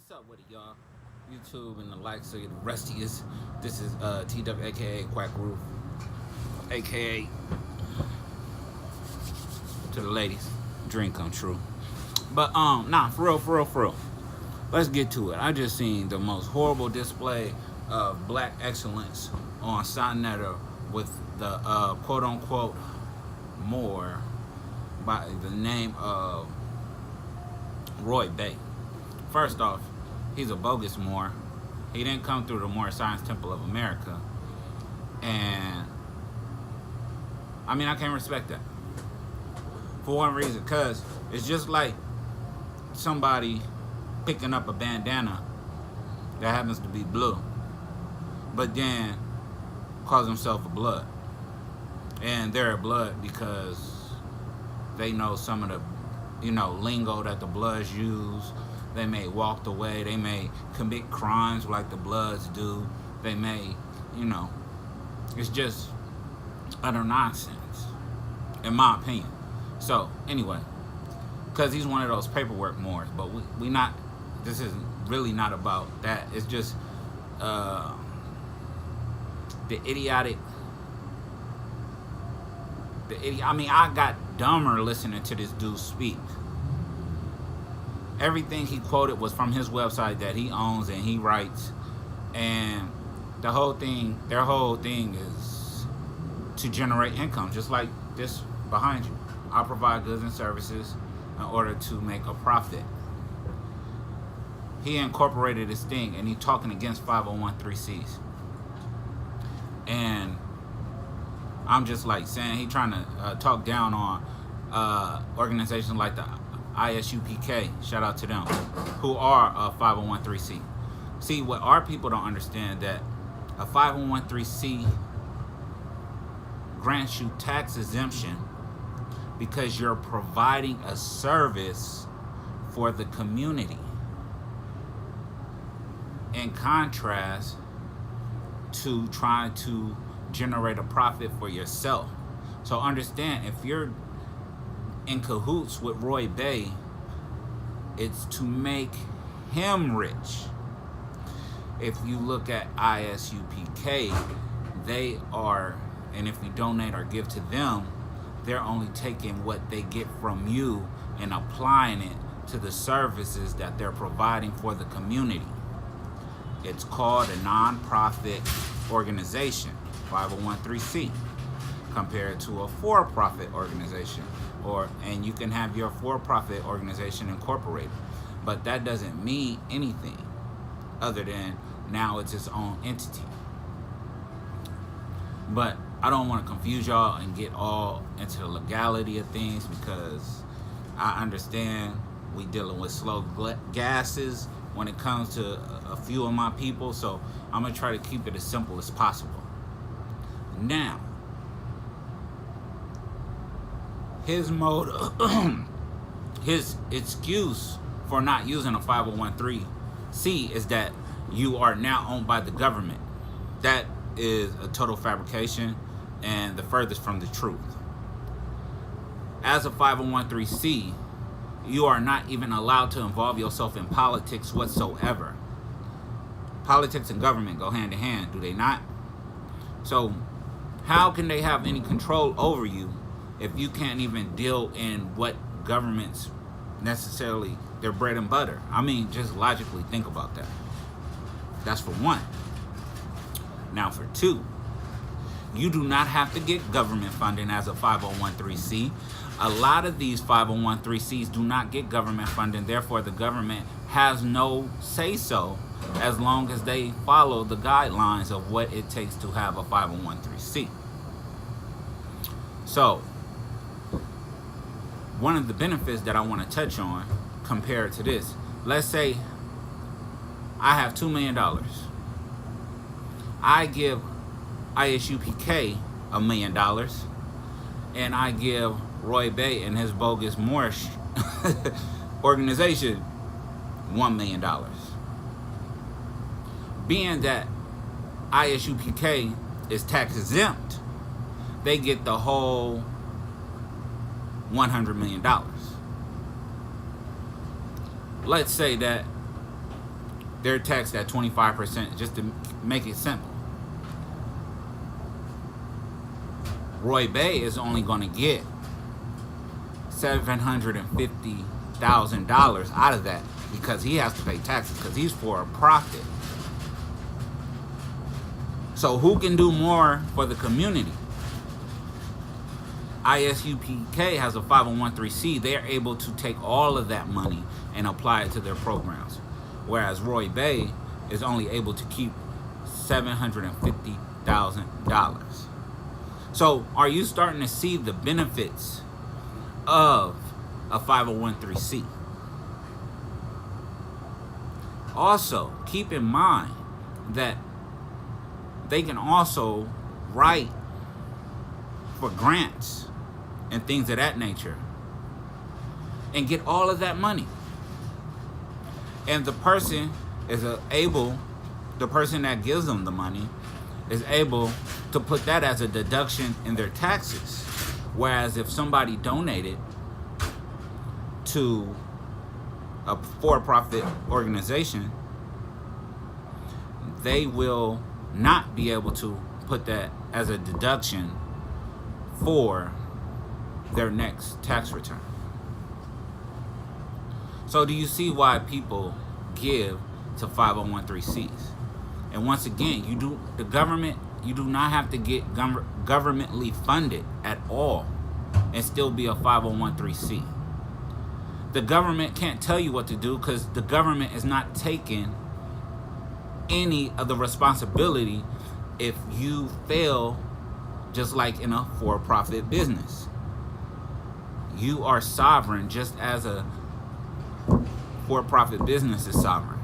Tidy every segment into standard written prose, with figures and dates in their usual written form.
What's up with it, y'all? YouTube and the likes of the rest of yous. This is TW, aka Quack Roof, aka to the ladies, dream come true. But nah, for real. Let's get to it. I just seen the most horrible display of black excellence on Sonetta with the quote unquote Moore by the name of Roy Bay. First off, he's a bogus Moor. He didn't come through the Moor Science Temple of America. And I mean, I can't respect that. For one reason, because it's just like somebody picking up a bandana that happens to be blue, but then calls himself a blood. And they're a blood because they know some of the, lingo that the Bloods use. They may walk away. They may commit crimes like the Bloods do. They may, it's just utter nonsense, in my opinion. So, anyway, because he's one of those paperwork Moors, but we not, this is really not about that. It's just the idiotic, I got dumber listening to this dude speak. Everything he quoted was from his website that he owns and he writes, and their whole thing is to generate income, just like this behind you. I provide goods and services in order to make a profit. He incorporated this thing, and he's talking against 501(c)(3)s, and I'm just like saying he trying to talk down on organizations like the ISUPK, shout out to them, who are a 501(c). See, what our people don't understand, that a 501(c) grants you tax exemption because you're providing a service for the community, in contrast to trying to generate a profit for yourself. So understand, if you're in cahoots with Roy Bay, it's to make him rich. If you look at ISUPK, they are, and if you donate or give to them, they're only taking what they get from you and applying it to the services that they're providing for the community. It's called a non-profit organization, 501(c), compared to a for-profit organization. And you can have your for-profit organization incorporated, but that doesn't mean anything other than now it's its own entity. But I don't want to confuse y'all and get all into the legality of things, because I understand we dealing with slow gases when it comes to a few of my people, so I'm gonna try to keep it as simple as possible. Now, his motive, his excuse for not using a 501(c) is that you are now owned by the government. That is a total fabrication and the furthest from the truth. As a 501(c), you are not even allowed to involve yourself in politics whatsoever. Politics and government go hand in hand, do they not? So how can they have any control over you if you can't even deal in what governments necessarily their bread and butter? I mean, just logically think about that. That's for one. Now for two, you do not have to get government funding as a 501(c). A lot of these 501(c)s do not get government funding, therefore the government has no say-so as long as they follow the guidelines of what it takes to have a 501(c). So, one of the benefits that I want to touch on compared to this, let's say I have $2 million. I give ISUPK $1 million, and I give Roy Bay and his bogus Moorish organization $1 million. Being that ISUPK is tax exempt, they get the whole $100 million. Let's say that they're taxed at 25%, just to make it simple. Roy Bay is only going to get $750,000 out of that because he has to pay taxes because he's for a profit. So who can do more for the community? ISUPK has a 501(c)(3). They're able to take all of that money and apply it to their programs, whereas Roy Bay is only able to keep $750,000. So are you starting to see the benefits of a 501(c)(3). Also, keep in mind that they can also write for grants and things of that nature and get all of that money. And the person is able, the person that gives them the money is able to put that as a deduction in their taxes. Whereas if somebody donated to a for-profit organization, they will not be able to put that as a deduction for their next tax return. So do you see why people give to 501(c)(3)s? And once again, you do not have to get governmentally funded at all and still be a 501(c)(3). The government can't tell you what to do because the government is not taking any of the responsibility if you fail, just like in a for-profit business. You are sovereign just as a for-profit business is sovereign.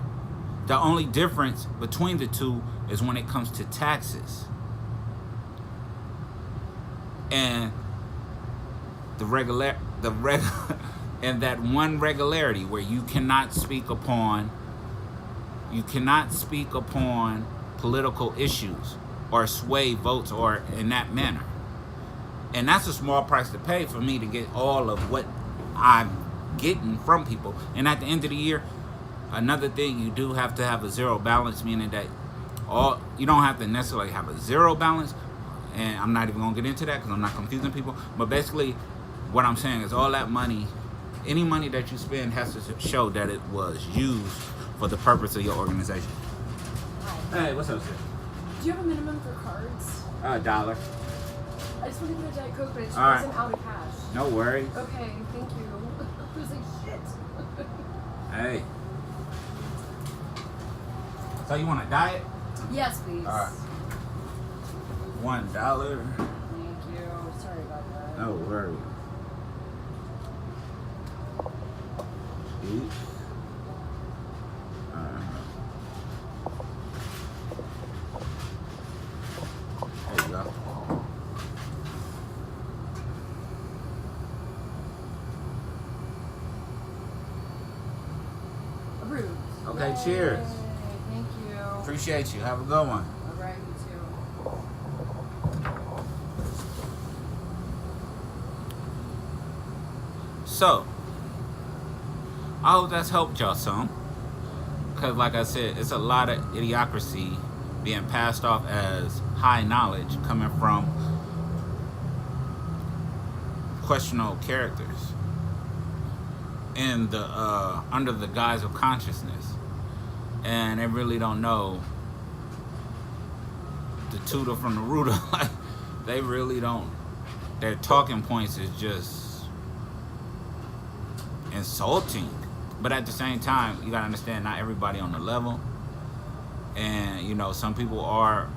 The only difference between the two is when it comes to taxes. And and that one regularity where you cannot speak upon political issues or sway votes or in that manner. And that's a small price to pay for me to get all of what I'm getting from people. And at the end of the year, another thing, you do have to have a zero balance, meaning that you don't have to necessarily have a zero balance. And I'm not even going to get into that because I'm not confusing people. But basically, what I'm saying is all that money, any money that you spend has to show that it was used for the purpose of your organization. Hi. Hey, what's up, sir? Do you have a minimum for cards? $1. I just want to get a Diet Coke, but it just All right. wasn't out of cash. No worries. Okay, thank you. I was like, shit. Hey. So you want a diet? Yes, please. All right. $1. Thank you. Sorry about that. No worries. Eat. There you go. Approved. Okay, Yay. cheers. Thank you. Appreciate you. Have a good one. All right, you too. So, I hope that's helped y'all some. Because like I said, it's a lot of idiocracy being passed off as high knowledge coming from questionable characters in the under the guise of consciousness. And they really don't know the tutor from the rooter. Like, they really don't. Their talking points is just insulting. But at the same time, you gotta understand, not everybody on the level. And, you know, some people are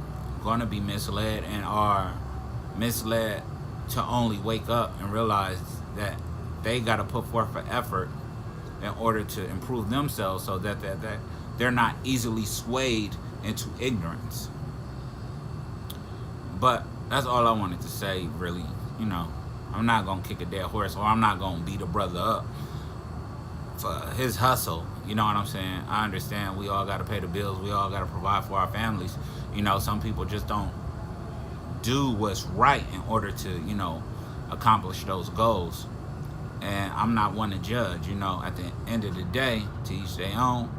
gonna be misled and are misled to only wake up and realize that they gotta put forth an effort in order to improve themselves so that they're not easily swayed into ignorance. But that's all I wanted to say, really. You know, I'm not gonna kick a dead horse, or I'm not gonna beat a brother up for his hustle. You know what I'm saying? I understand we all gotta pay the bills, we all gotta provide for our families. You know, some people just don't do what's right in order to, you know, accomplish those goals. And I'm not one to judge, you know, at the end of the day, to each their own.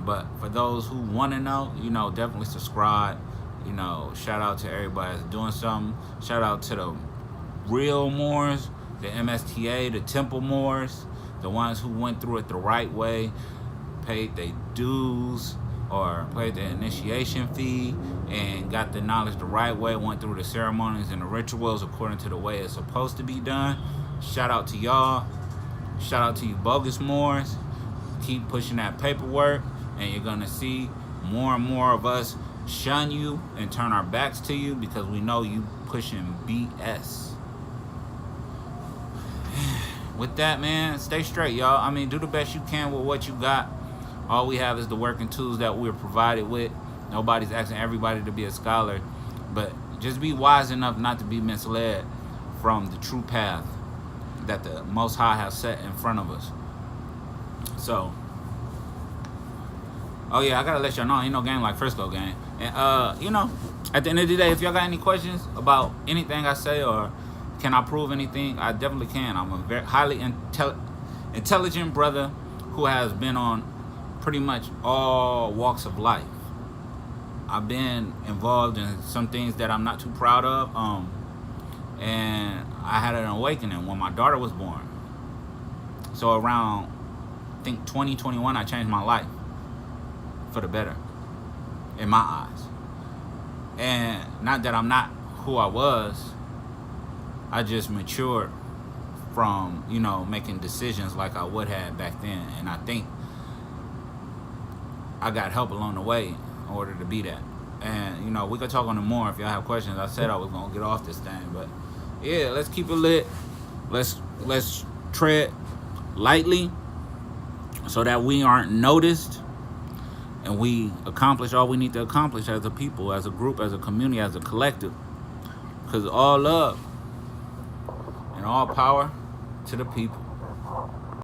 But for those who want to know, definitely subscribe. Shout out to everybody that's doing something. Shout out to the real Moors, the MSTA, the Temple Moors, the ones who went through it the right way, paid their dues or paid their initiation fee and got the knowledge the right way, went through the ceremonies and the rituals according to the way it's supposed to be done. Shout out to y'all. Shout out to you bogus Moors. Keep pushing that paperwork and you're going to see more and more of us shun you and turn our backs to you because we know you pushing BS. With that, man, stay straight, y'all. I mean, do the best you can with what you got. All we have is the working tools that we're provided with. Nobody's asking everybody to be a scholar, but just be wise enough not to be misled from the true path that the Most High has set in front of us. So, oh yeah, I gotta let y'all know, ain't no game like Frisco game. And at the end of the day, if y'all got any questions about anything I say or can I prove anything, I definitely can. I'm a very highly intelligent brother who has been on pretty much all walks of life. I've been involved in some things that I'm not too proud of, and I had an awakening when my daughter was born. So around, I think 2021, I changed my life for the better, in my eyes. And not that I'm not who I was, I just matured from, making decisions like I would have back then. And I think I got help along the way in order to be that. And, we could talk on it more if y'all have questions. I said I was going to get off this thing, but yeah, let's keep it lit. Let's tread lightly so that we aren't noticed and we accomplish all we need to accomplish as a people, as a group, as a community, as a collective. Because all love and all power to the people.